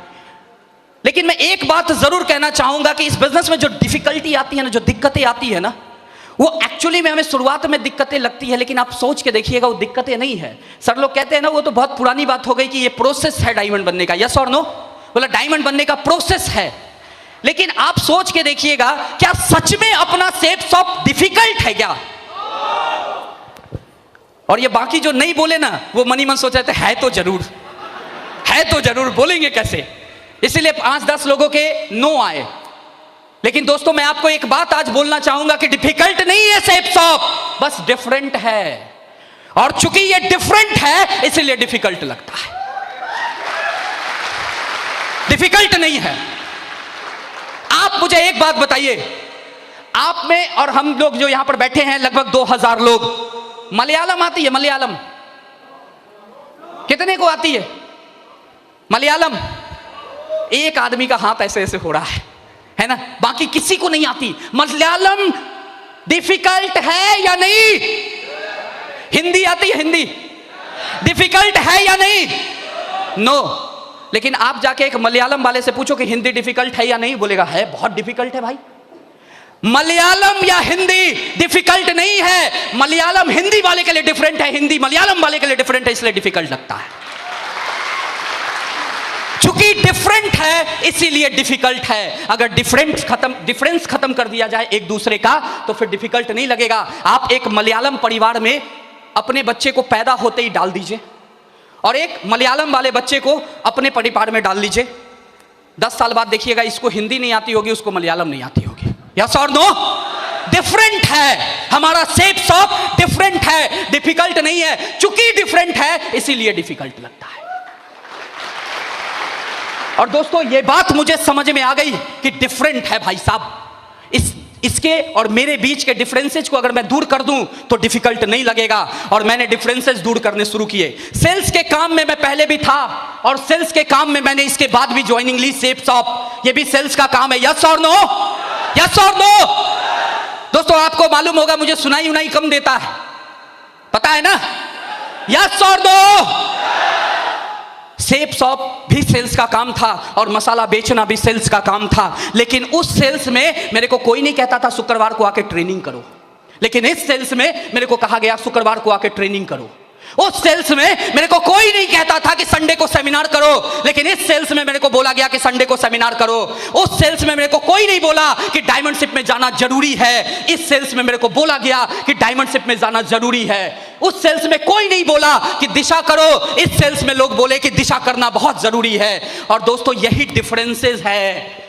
लेकिन मैं एक बात जरूर कहना चाहूंगा कि इस बिजनेस में जो डिफिकल्टी आती है ना, जो दिक्कतें आती है ना, वो एक्चुअली में हमें शुरुआत में दिक्कतें लगती है, लेकिन आप सोच के देखिएगा वो दिक्कतें नहीं है। सर लोग कहते हैं ना, वो तो बहुत पुरानी बात हो गई कि ये प्रोसेस है डायमंड बनने का। यस और नो? बोला डायमंड बनने का प्रोसेस है। लेकिन आप सोच के देखिएगा, क्या सच में अपना सेफ शॉप डिफिकल्ट है क्या? और ये बाकी जो नहीं बोले ना, वो मनी मन सोच रहे थे है तो जरूर, है तो जरूर, बोलेंगे कैसे? इसीलिए 5-10 लोगों के नो आए। लेकिन दोस्तों मैं आपको एक बात आज बोलना चाहूंगा कि डिफिकल्ट नहीं है सेफ शॉप, बस डिफरेंट है। और चूंकि ये डिफरेंट है इसलिए डिफिकल्ट लगता है, डिफिकल्ट नहीं है। आप मुझे एक बात बताइए, आप में और हम लोग जो यहां पर बैठे हैं लगभग 2000 लोग, मलयालम आती है? मलयालम कितने को आती है मलयालम? एक आदमी का हाथ ऐसे ऐसे हो रहा है ना, बाकी किसी को नहीं आती। मलयालम डिफिकल्ट है या नहीं? हिंदी आती है? हिंदी डिफिकल्ट है या नहीं? नो। लेकिन आप जाके एक मलयालम वाले से पूछो कि हिंदी डिफिकल्ट है या नहीं, बोलेगा है, बहुत डिफिकल्ट है भाई। मलयालम या हिंदी डिफिकल्ट नहीं है, मलयालम हिंदी वाले के लिए डिफरेंट है, हिंदी मलयालम वाले के लिए डिफरेंट है, इसलिए डिफिकल्ट लगता है। चूंकि डिफरेंट है इसीलिए डिफिकल्ट है। अगर डिफरेंस खत्म कर दिया जाए एक दूसरे का, तो फिर डिफिकल्ट नहीं लगेगा। आप एक मलयालम परिवार में अपने बच्चे को पैदा होते ही डाल दीजिए, और एक मलयालम वाले बच्चे को अपने परिवार में डाल लीजिए। 10 साल बाद देखिएगा, इसको हिंदी नहीं आती होगी, उसको मलयालम नहीं आती होगी। यस और नो? डिफरेंट है, हमारा सेफ शॉप डिफरेंट है, डिफिकल्ट नहीं है। चूंकि डिफरेंट है इसीलिए डिफिकल्ट लगता है। और दोस्तों ये बात मुझे समझ में आ गई कि डिफरेंट है भाई साहब, इसके और मेरे बीच के डिफरेंसेस को अगर मैं दूर कर दूं तो डिफिकल्ट नहीं लगेगा। और मैंने डिफरेंसेस दूर करने शुरू किए। सेल्स के काम में मैं पहले भी था, और सेल्स के काम में मैंने इसके बाद भी ज्वाइनिंग ली। सेफ शॉप ये भी सेल्स का काम है। यस और नो? यस और नो? दोस्तों आपको मालूम होगा मुझे सुनाई उनाई कम देता है, पता है ना? यस और नो? सेफ शॉप भी सेल्स का काम था और मसाला बेचना भी सेल्स का काम था। लेकिन उस सेल्स में मेरे को कोई नहीं कहता था शुक्रवार को आके ट्रेनिंग करो, लेकिन इस सेल्स में मेरे को कहा गया शुक्रवार को आके ट्रेनिंग करो। उस सेल्स में मेरे को कोई नहीं कहता था कि संडे को सेमिनार करो, लेकिन इस सेल्स में मेरे को बोला गया कि संडे को सेमिनार करो। उस सेल्स में मेरे को कोई नहीं बोला कि डायमंडशिप में जाना जरूरी है, इस सेल्स में मेरे को बोला गया कि डायमंडशिप में जाना जरूरी है। उस सेल्स में कोई नहीं बोला कि दिशा करो, इस सेल्स में लोग बोले कि दिशा करना बहुत जरूरी है। और दोस्तों यही डिफरेंसेस है।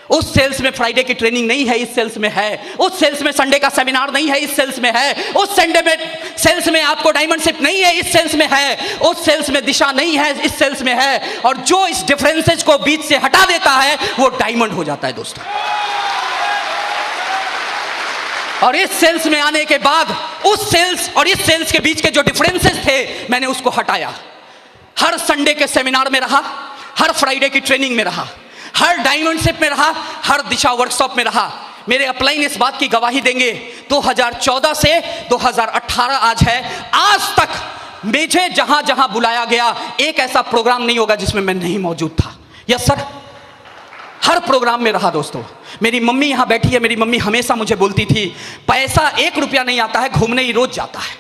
उस सेल्स में फ्राइडे की ट्रेनिंग नहीं है, इस सेल्स में है। उस सेल्स में संडे का सेमिनार नहीं है, इस सेल्स में है। उस संडे में सेल्स में आपको डायमंडशिप नहीं है, इस सेल्स में है। उस सेल्स में दिशा नहीं है, इस सेल्स में है। और जो इस डिफरेंसेस को बीच से हटा देता है वो डायमंड हो जाता है दोस्तों। और इस सेल्स में आने के बाद उस सेल्स और इस सेल्स के बीच के जो डिफरेंसेस थे मैंने उसको हटाया। हर संडे के सेमिनार में रहा, हर फ्राइडे की ट्रेनिंग में रहा, हर डायमंडशिप में रहा, हर दिशा वर्कशॉप में रहा। मेरे अपलाइन इस बात की गवाही देंगे, 2014 से 2018 आज है, आज तक मुझे जहां जहां बुलाया गया एक ऐसा प्रोग्राम नहीं होगा जिसमें मैं नहीं मौजूद था। यस सर, हर प्रोग्राम में रहा दोस्तों। मेरी मम्मी यहां बैठी है, मेरी मम्मी हमेशा मुझे बोलती थी पैसा 1 रुपया नहीं आता है, घूमने ही रोज जाता है।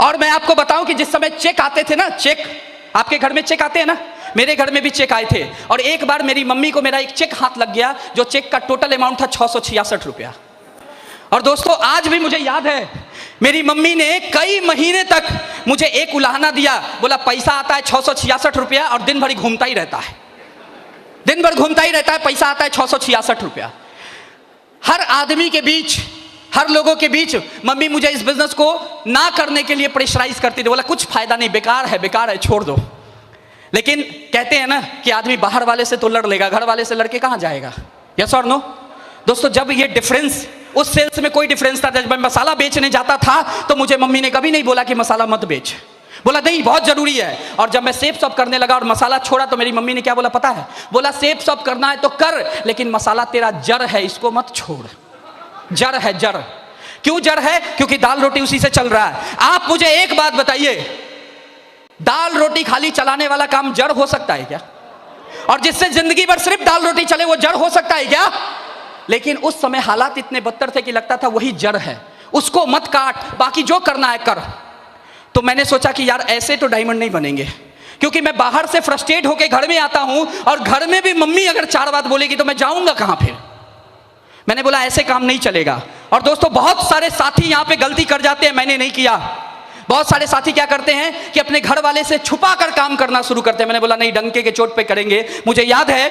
और मैं आपको बताऊं कि जिस समय चेक आते थे ना, चेक आपके घर में चेक आते हैं ना, मेरे घर में भी चेक आए थे। और एक बार मेरी मम्मी को मेरा एक चेक हाथ लग गया, जो चेक का टोटल अमाउंट था 666 रुपया। और दोस्तों आज भी मुझे याद है, मेरी मम्मी ने कई महीने तक मुझे एक उलाहना दिया, बोला पैसा आता है 666 रुपया और दिन भर ही घूमता ही रहता है, दिन भर घूमता ही रहता है, पैसा आता है 666 रुपया। हर आदमी के बीच, हर लोगों के बीच मम्मी मुझे इस बिजनेस को ना करने के लिए प्रेशराइज करती थी, बोला कुछ फायदा नहीं, बेकार है, छोड़ दो। लेकिन कहते हैं ना कि आदमी बाहर वाले से तो लड़ लेगा, घर वाले से लड़के कहां जाएगा। यस और नो दोस्तों, जब ये डिफरेंस, उस सेल्स में कोई डिफरेंस था, जब मैं मसाला बेचने जाता था तो मुझे मम्मी ने कभी नहीं बोला कि मसाला मत बेच, बोला नहीं बहुत जरूरी है। और जब मैं सेप शॉप करने लगा और मसाला छोड़ा तो मेरी मम्मी ने क्या बोला पता है, बोला सेप शॉप करना है तो कर, लेकिन मसाला तेरा जड़ है, इसको मत छोड़। जड़ है, जड़। क्यों जड़ है? क्योंकि दाल रोटी उसी से चल रहा है। आप मुझे एक बात बताइए, दाल रोटी खाली चलाने वाला काम जड़ हो सकता है क्या? और जिससे जिंदगी भर सिर्फ दाल रोटी चले वो जड़ हो सकता है क्या? लेकिन उस समय हालात इतने बदतर थे कि लगता था वही जड़ है, उसको मत काट, बाकी जो करना है कर। तो मैंने सोचा कि यार ऐसे तो डायमंड नहीं बनेंगे, क्योंकि मैं बाहर से फ्रस्ट्रेट होकर घर में आता हूं और घर में भी मम्मी अगर 4 बात बोलेगी तो मैं जाऊंगा कहां फिर। मैंने बोला ऐसे काम नहीं चलेगा। और दोस्तों बहुत सारे साथी यहां पे गलती कर जाते हैं, मैंने नहीं किया। बहुत सारे साथी क्या करते हैं कि अपने घर वाले से छुपा कर काम करना शुरू करते हैं। मैंने बोला नहीं, डंके के चोट पे करेंगे। मुझे याद है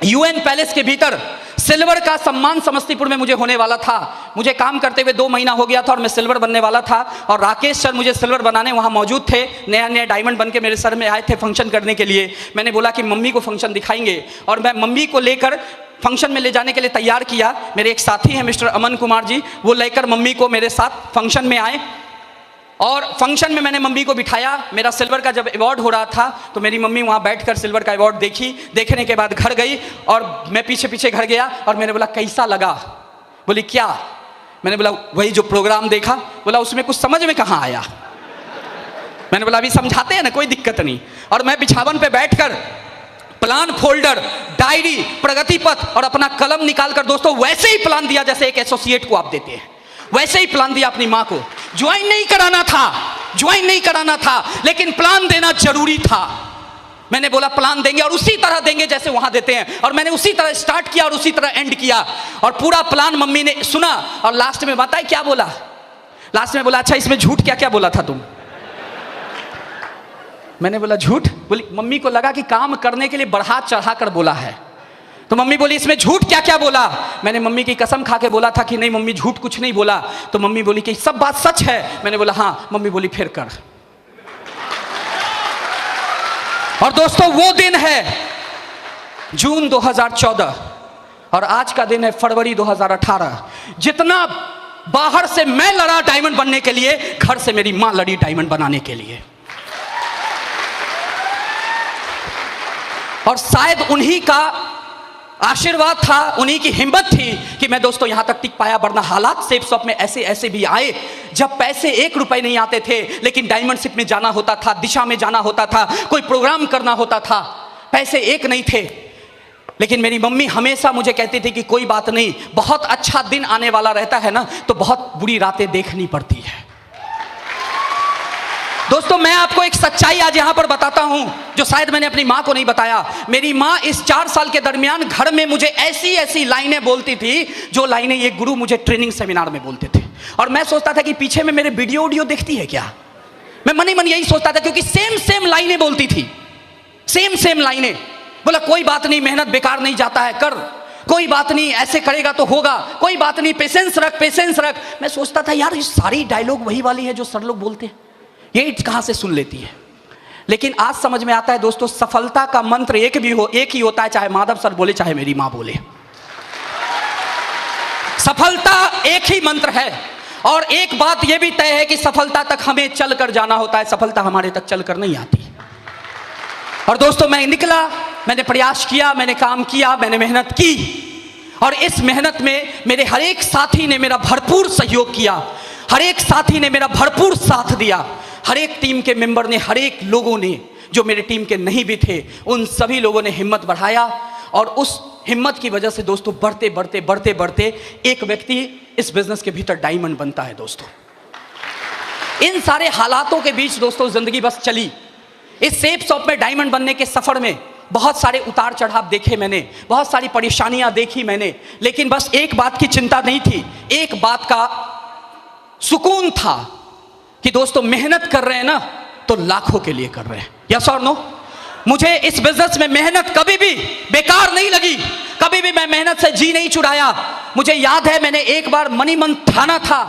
यूएन पैलेस के भीतर सिल्वर का सम्मान समस्तीपुर में मुझे होने वाला था। मुझे काम करते हुए 2 महीना हो गया था और मैं सिल्वर बनने वाला था। और राकेश सर मुझे सिल्वर बनाने वहाँ मौजूद थे, नया नया डायमंड बन के मेरे सर में आए थे फंक्शन करने के लिए। मैंने बोला कि मम्मी को फंक्शन दिखाएंगे और मैं मम्मी को लेकर फंक्शन में ले जाने के लिए तैयार किया। मेरे एक साथी हैं मिस्टर अमन कुमार जी, वो लेकर मम्मी को मेरे साथ फंक्शन में आए और फंक्शन में मैंने मम्मी को बिठाया। मेरा सिल्वर का जब अवार्ड हो रहा था तो मेरी मम्मी वहाँ बैठकर सिल्वर का अवार्ड देखी। देखने के बाद घर गई और मैं पीछे पीछे घर गया और मैंने बोला कैसा लगा? बोली क्या? मैंने बोला वही जो प्रोग्राम देखा। बोला उसमें कुछ समझ में कहाँ आया? मैंने बोला अभी समझाते हैं ना, कोई दिक्कत नहीं। और मैं बिछावन पे बैठकर प्लान फोल्डर, डायरी, प्रगति पथ और अपना कलम निकालकर दोस्तों वैसे ही प्लान दिया जैसे एक एसोसिएट को आप देते हैं, वैसे ही प्लान दिया अपनी माँ को। ज्वाइन नहीं कराना था, लेकिन प्लान देना जरूरी था। मैंने बोला प्लान देंगे और उसी तरह देंगे जैसे वहां देते हैं। और मैंने उसी तरह स्टार्ट किया और उसी तरह एंड किया और पूरा प्लान मम्मी ने सुना। और लास्ट में बताए क्या बोला? लास्ट में बोला अच्छा इसमें झूठ क्या क्या बोला था तुम? मैंने बोला झूठ? बोली मम्मी को लगा कि काम करने के लिए बढ़ा चढ़ा कर बोला है। तो मम्मी बोली इसमें झूठ क्या क्या बोला? मैंने मम्मी की कसम खा के बोला था कि नहीं मम्मी झूठ कुछ नहीं बोला। तो मम्मी बोली कि सब बात सच है। मैंने बोला हाँ। मम्मी बोली फिर कर। और दोस्तों वो दिन है जून 2014 और आज का दिन है फरवरी 2018। जितना बाहर से मैं लड़ा डायमंड बनने के लिए, घर से मेरी मां लड़ी डायमंड बनाने के लिए। और शायद उन्हीं का आशीर्वाद था, उन्हीं की हिम्मत थी कि मैं दोस्तों यहां तक टिक पाया। वरना हालात सेप शॉप में ऐसे ऐसे भी आए जब पैसे 1 रुपए नहीं आते थे, लेकिन डायमंडशिप में जाना होता था, दिशा में जाना होता था, कोई प्रोग्राम करना होता था, पैसे 1 नहीं थे। लेकिन मेरी मम्मी हमेशा मुझे कहती थी कि कोई बात नहीं, बहुत अच्छा दिन आने वाला रहता है ना तो बहुत बुरी रातें देखनी पड़ती है। दोस्तों मैं आपको एक सच्चाई आज यहां पर बताता हूं जो शायद मैंने अपनी मां को नहीं बताया। मेरी मां इस 4 साल के दरमियान घर में मुझे ऐसी ऐसी लाइनें बोलती थी जो लाइनें ये गुरु मुझे ट्रेनिंग सेमिनार में बोलते थे। और मैं सोचता था कि पीछे में मेरे वीडियो देखती है क्या। मैं मन ही मन यही सोचता था, क्योंकि सेम लाइनें बोलती थी, सेम लाइनें। बोला कोई बात नहीं, मेहनत बेकार नहीं जाता है, कर, कोई बात नहीं, ऐसे करेगा तो होगा, कोई बात नहीं, पेशेंस रख। मैं सोचता था यार ये सारी डायलॉग वही वाली है जो सर लोग बोलते हैं, ये कहां से सुन लेती है। लेकिन आज समझ में आता है दोस्तों, सफलता का मंत्र एक ही होता है, चाहे माधव सर बोले चाहे मेरी मां बोले। सफलता एक ही मंत्र है। और एक बात यह भी तय है कि सफलता तक हमें चलकर जाना होता है, सफलता हमारे तक चलकर नहीं आती। और दोस्तों मैं निकला, मैंने प्रयास किया, मैंने काम किया, मैंने मेहनत की, और इस मेहनत में मेरे हर एक साथी ने मेरा भरपूर सहयोग किया, हर एक साथी ने मेरा भरपूर साथ दिया, हर एक टीम के मेंबर ने, हर एक लोगों ने, जो मेरे टीम के नहीं भी थे, उन सभी लोगों ने हिम्मत बढ़ाया। और उस हिम्मत की वजह से दोस्तों बढ़ते एक व्यक्ति इस बिजनेस के भीतर डायमंड बनता है। दोस्तों इन सारे हालातों के बीच दोस्तों जिंदगी बस चली। इस सेप शॉप में डायमंड बनने के सफर में बहुत सारे उतार चढ़ाव देखे मैंने, बहुत सारी परेशानियां देखी मैंने, लेकिन बस एक बात की चिंता नहीं थी, एक बात का सुकून था कि दोस्तों मेहनत कर रहे हैं ना तो लाखों के लिए कर रहे हैं। यस और नो? मुझे इस बिजनेस में मेहनत कभी भी बेकार नहीं लगी, कभी भी मैं मेहनत से जी नहीं चुराया। मुझे याद है मैंने एक बार मनी मन ठाना था,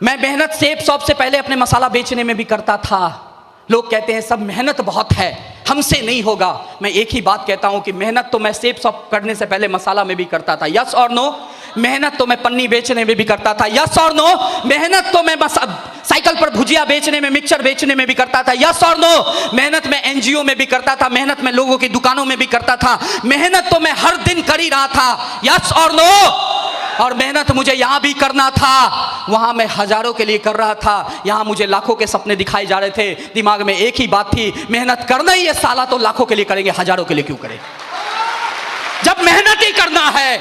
मैं मेहनत सेप शॉप से पहले अपने मसाला बेचने में भी करता था। लोग कहते हैं सब मेहनत बहुत है, हमसे नहीं होगा। मैं एक ही बात कहता हूं कि मेहनत तो मैं सेप शॉप करने से पहले मसाला में भी करता था। यस और नो? मेहनत तो मैं पन्नी बेचने में भी करता था। यस और नो? मेहनत तो मैं साइकिल पर भुजिया बेचने में, मिक्सचर बेचने में भी करता था। यस और नो? मेहनत मैं एनजीओ में भी करता था, मेहनत मैं लोगों की दुकानों में भी करता था, मेहनत तो मैं हर दिन कर ही रहा था। यस और नो? और मेहनत मुझे यहां भी करना था, वहां मैं हजारों के लिए कर रहा था, यहां मुझे लाखों के सपने दिखाए जा रहे थे। दिमाग में एक ही बात थी, मेहनत करना ही है साला, तो लाखों के लिए करेंगे, हजारों के लिए क्यों करें? जब मेहनत ही करना है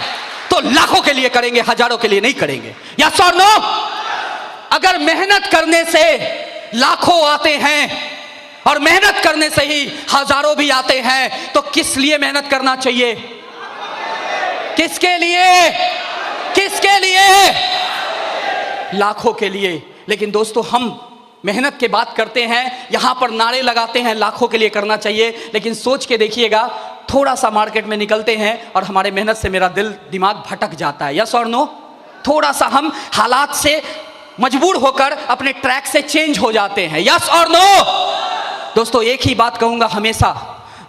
तो लाखों के लिए करेंगे, हजारों के लिए नहीं करेंगे। यस और नो? अगर मेहनत करने से लाखों आते हैं और मेहनत करने से ही हजारों भी आते हैं, तो किस लिए मेहनत करना चाहिए? किसके लिए? किसके लिए? लाखों के लिए। लेकिन दोस्तों हम मेहनत की बात करते हैं, यहां पर नारे लगाते हैं लाखों के लिए करना चाहिए, लेकिन सोच के देखिएगा, थोड़ा सा मार्केट में निकलते हैं और हमारे मेहनत से मेरा दिमाग भटक जाता है। यस और नो? थोड़ा सा हम हालात से मजबूर होकर अपने ट्रैक से चेंज हो जाते हैं। यस और नो? दोस्तों एक ही बात कहूंगा, हमेशा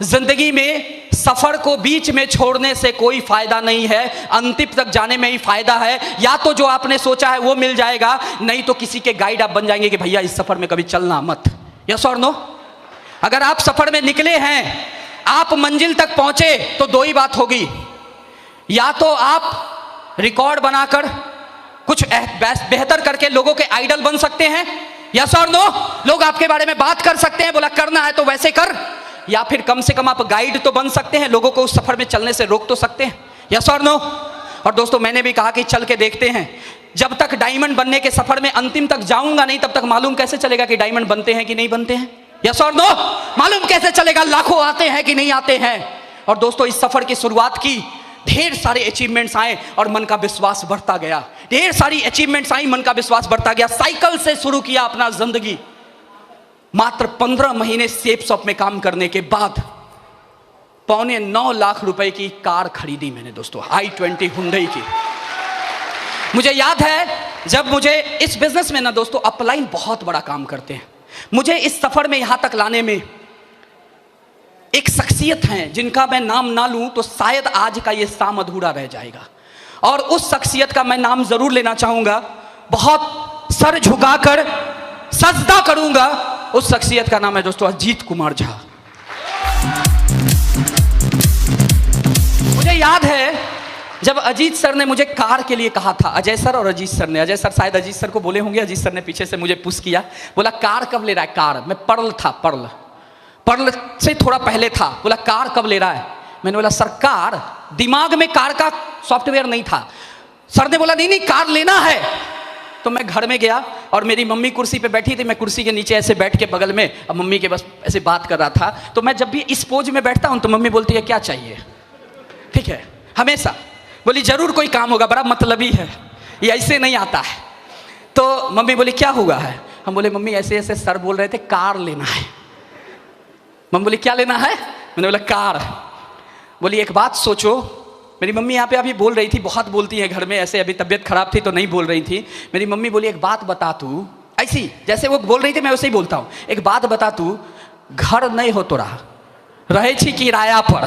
जिंदगी में सफर को बीच में छोड़ने से कोई फायदा नहीं है, अंतिम तक जाने में ही फायदा है। या तो जो आपने सोचा है वो मिल जाएगा, नहीं तो किसी के गाइड आप बन जाएंगे कि भैया इस सफर में कभी चलना मत। यस और नो? अगर आप सफर में निकले हैं, आप मंजिल तक पहुंचे, तो दो ही बात होगी, या तो आप रिकॉर्ड बनाकर कुछ बेहतर करके लोगों के आइडल बन सकते हैं। यस और नो? लोग आपके बारे में बात कर सकते हैं, बोला करना है तो वैसे कर, या फिर कम से कम आप गाइड तो बन सकते हैं, लोगों को उस सफर में चलने से रोक तो सकते हैं। यस और नो? और दोस्तों मैंने भी कहा कि चल के देखते हैं, जब तक डायमंड बनने के सफर में अंतिम तक जाऊंगा नहीं, तब तक मालूम कैसे चलेगा कि डायमंड बनते हैं कि नहीं बनते हैं? यस और नो? मालूम कैसे चलेगा लाखों आते हैं कि नहीं आते हैं? और दोस्तों इस सफर की शुरुआत की, ढेर सारे अचीवमेंट्स आए और मन का विश्वास बढ़ता गया, ढेर सारी अचीवमेंट्स आई, मन का विश्वास बढ़ता गया। साइकिल से शुरू किया अपना जिंदगी, मात्र 15 महीने सेप शॉप में काम करने के बाद 8.25 लाख रुपए की कार खरीदी मैंने दोस्तों, i20 हुंडई की। मुझे याद है जब मुझे इस बिजनेस में ना दोस्तों अपलाइन बहुत बड़ा काम करते हैं, मुझे इस सफर में यहां तक लाने में एक शख्सियत है जिनका मैं नाम ना लूं तो शायद आज का ये शाम अधूरा रह जाएगा, और उस शख्सियत का मैं नाम जरूर लेना चाहूंगा, बहुत सर झुकाकर सजदा करूंगा। उस शख्सियत का नाम है दोस्तों अजीत कुमार झा। मुझे याद है जब अजीत सर ने मुझे कार के लिए कहा था, अजय सर और अजीत सर ने, अजय सर शायद अजीत सर को बोले होंगे, अजीत सर ने पीछे से मुझे पुश किया, बोला कार कब ले रहा है? कार, मैं पर्ल से थोड़ा पहले था, बोला कार कब ले रहा है? मैंने बोला सर कार, दिमाग में कार का सॉफ्टवेयर नहीं था। सर ने बोला नहीं कार लेना है। तो मैं घर में गया और मेरी मम्मी कुर्सी पे बैठी थी, मैं कुर्सी के नीचे ऐसे बैठ के बगल में अब मम्मी के बस ऐसे बात कर रहा था। तो मैं जब भी इस पोज में बैठता हूं तो मम्मी बोलती है क्या चाहिए? ठीक है, हमेशा बोली जरूर कोई काम होगा, बड़ा मतलबी है। ये ऐसे नहीं आता है। तो मम्मी बोली क्या हुआ है? हम बोले मम्मी ऐसे ऐसे सर बोल रहे थे कार लेना है। मम्मी बोली क्या लेना है? मैंने बोला कार। बोली एक बात सोचो, मेरी मम्मी यहाँ पे अभी बोल रही थी, बहुत बोलती है घर में, ऐसे अभी तबीयत खराब थी तो नहीं बोल रही थी। मेरी मम्मी बोली एक बात बता तू, ऐसी जैसे वो बोल रही थी मैं वैसे ही बोलता हूँ, एक बात बता तू, घर नहीं हो तोरा, रहे छी किराया पर,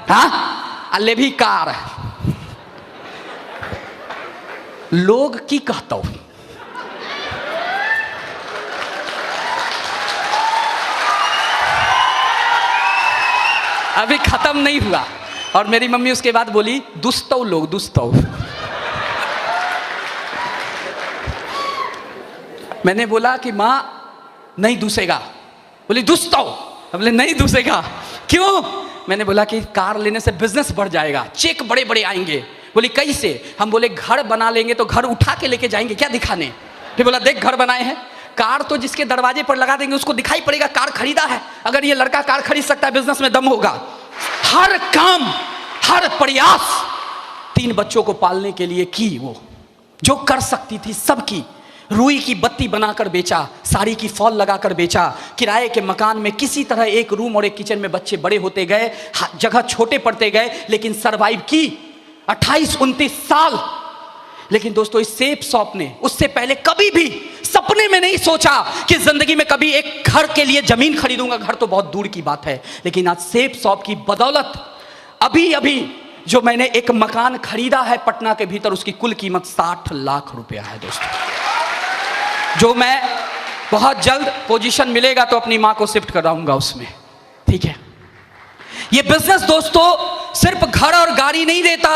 हाँ अल्ले भी कार, लोग की कहता हूँ। अभी खत्म नहीं हुआ। और मेरी मम्मी उसके बाद बोली दुस्तौ लोग दुस्तौ। मैंने बोला कि माँ नहीं दूसेगा। बोली दुस्तौ। बोले नहीं दूसेगा। क्यों? मैंने बोला कि कार लेने से बिजनेस बढ़ जाएगा, चेक बड़े बड़े आएंगे। बोली कैसे? हम बोले घर बना लेंगे तो घर उठा के लेके जाएंगे क्या दिखाने? फिर बोला देख घर बनाए हैं, कार तो जिसके दरवाजे पर लगा देंगे उसको दिखाई पड़ेगा कार खरीदा है। अगर ये लड़का कार खरीद सकता है, बिजनेस में दम होगा। हर काम, हर प्रयास 3 बच्चों को पालने के लिए की, वो जो कर सकती थी सब की। रुई की बत्ती बनाकर बेचा, साड़ी की फॉल लगाकर बेचा, किराए के मकान में किसी तरह एक रूम और एक किचन में बच्चे बड़े होते गए, जगह छोटे पड़ते गए, लेकिन सरवाइव की 28-29 साल। लेकिन दोस्तों इस सेफ शॉप ने उससे पहले कभी भी सपने में नहीं सोचा कि जिंदगी में कभी एक घर के लिए जमीन खरीदूंगा। घर तो बहुत दूर की बात है, लेकिन आज सेफ शॉप की बदौलत अभी अभी जो मैंने एक मकान खरीदा है पटना के भीतर, उसकी कुल कीमत 60 लाख रुपया है दोस्तों। जो मैं बहुत जल्द पोजीशन मिलेगा तो अपनी मां को शिफ्ट कराऊंगा उसमें, ठीक है। ये बिजनेस दोस्तों सिर्फ घर और गाड़ी नहीं देता,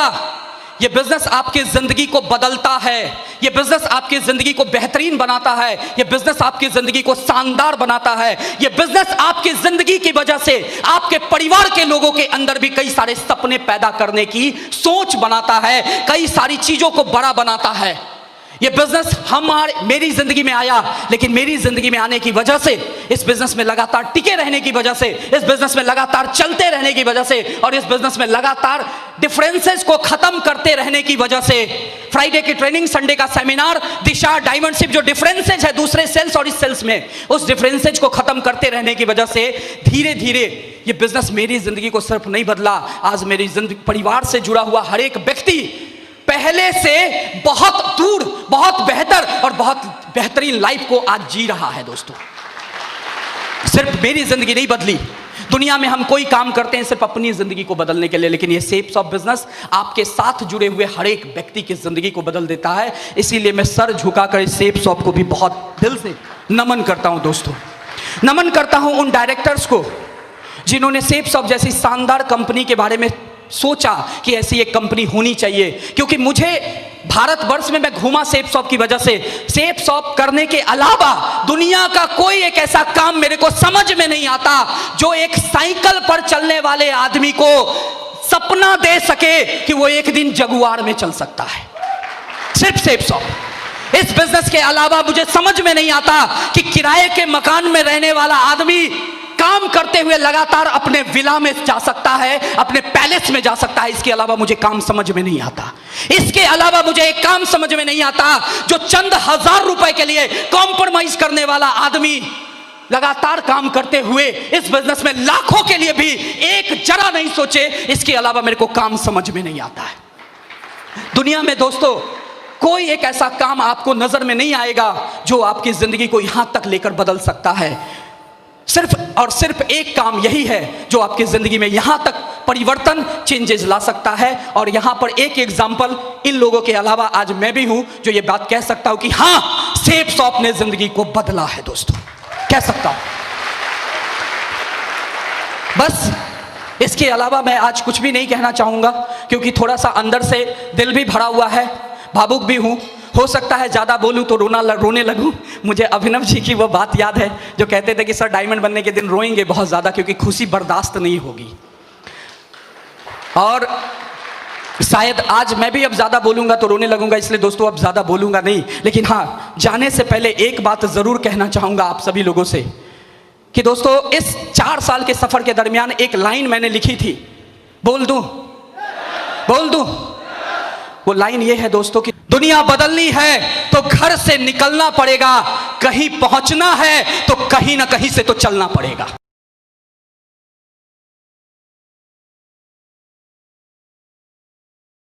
ये बिजनेस आपकी जिंदगी को बदलता है, ये बिजनेस आपकी जिंदगी को बेहतरीन बनाता है, ये बिजनेस आपकी जिंदगी को शानदार बनाता है, ये बिजनेस आपकी जिंदगी की वजह से आपके परिवार के लोगों के अंदर भी कई सारे सपने पैदा करने की सोच बनाता है, कई सारी चीजों को बड़ा बनाता है। ये बिजनेस मेरी जिंदगी में आया, लेकिन मेरी जिंदगी में आने की वजह से, इस बिजनेस में लगातार टिके रहने की वजह से, इस बिजनेस में लगातार चलते रहने की वजह से, और इस बिजनेस में लगातार डिफरेंसेस को खत्म करते रहने की वजह से, फ्राइडे की ट्रेनिंग, संडे का सेमिनार, दिशा डायमंडशिप, जो डिफरेंसेज है दूसरे सेल्स और इस सेल्स में, उस डिफरेंसेज को खत्म करते रहने की वजह से धीरे धीरे ये बिजनेस मेरी जिंदगी को सिर्फ नहीं बदला, आज मेरी जिंदगी, परिवार से जुड़ा हुआ हर एक व्यक्ति पहले से बहुत दूर, बहुत बेहतर और बहुत बेहतरीन लाइफ को आज जी रहा है दोस्तों। सिर्फ मेरी जिंदगी नहीं बदली, दुनिया में हम कोई काम करते हैं सिर्फ अपनी जिंदगी को बदलने के लिए, लेकिन ये सेफ शॉप बिजनेस आपके साथ जुड़े हुए हर एक व्यक्ति की जिंदगी को बदल देता है। इसीलिए मैं सर झुकाकर इस सेफ शॉप को भी बहुत दिल से नमन करता हूं दोस्तों। नमन करता हूं उन डायरेक्टर्स को जिन्होंने सेफ शॉप जैसी शानदार कंपनी के बारे में सोचा कि ऐसी एक कंपनी होनी चाहिए। क्योंकि मुझे भारतवर्ष में मैं घूमा सेफ शॉप की वजह से, सेफ शॉप करने के अलावा दुनिया का कोई एक ऐसा काम मेरे को समझ में नहीं आता जो एक साइकिल पर चलने वाले आदमी को सपना दे सके कि वो एक दिन जगुआर में चल सकता है। सिर्फ सेफ शॉप। इस बिजनेस के अलावा मुझे समझ में नहीं आता कि किराए के मकान में रहने वाला आदमी काम करते हुए लगातार अपने विला में जा सकता है, अपने पैलेस में जा सकता है। इसके अलावा मुझे काम समझ में नहीं आता। इसके अलावा मुझे एक काम समझ में नहीं आता जो चंद हजार रुपए के लिए कॉम्प्रोमाइज करने वाला आदमी लगातार काम करते हुए इस बिजनेस में लाखों के लिए भी एक जरा नहीं सोचे। इसके अलावा मेरे को काम समझ में नहीं आता है। दुनिया में दोस्तों कोई एक ऐसा काम आपको नजर में नहीं आएगा जो आपकी जिंदगी को यहां तक लेकर बदल सकता है। सिर्फ और सिर्फ एक काम यही है जो आपकी जिंदगी में यहां तक परिवर्तन, चेंजेस ला सकता है। और यहां पर एक एग्जांपल इन लोगों के अलावा आज मैं भी हूं जो ये बात कह सकता हूं कि हां, सेफ शॉप ने जिंदगी को बदला है दोस्तों, कह सकता हूं। बस इसके अलावा मैं आज कुछ भी नहीं कहना चाहूंगा, क्योंकि थोड़ा सा अंदर से दिल भी भरा हुआ है, भावुक भी हूं। हो सकता है ज़्यादा बोलूं तो रोने लगूं। मुझे अभिनव जी की वो बात याद है जो कहते थे कि सर डायमंड बनने के दिन रोएंगे बहुत ज़्यादा, क्योंकि खुशी बर्दाश्त नहीं होगी। और शायद आज मैं भी अब ज़्यादा बोलूंगा तो रोने लगूंगा, इसलिए दोस्तों अब ज़्यादा बोलूंगा नहीं। लेकिन हाँ, जाने से पहले एक बात ज़रूर कहना चाहूँगा आप सभी लोगों से कि दोस्तों इस 4 साल के सफ़र के दरमियान एक लाइन मैंने लिखी थी, बोल दूं? वो लाइन ये है दोस्तों कि दुनिया बदलनी है तो घर से निकलना पड़ेगा, कहीं पहुंचना है तो कहीं ना कहीं से तो चलना पड़ेगा।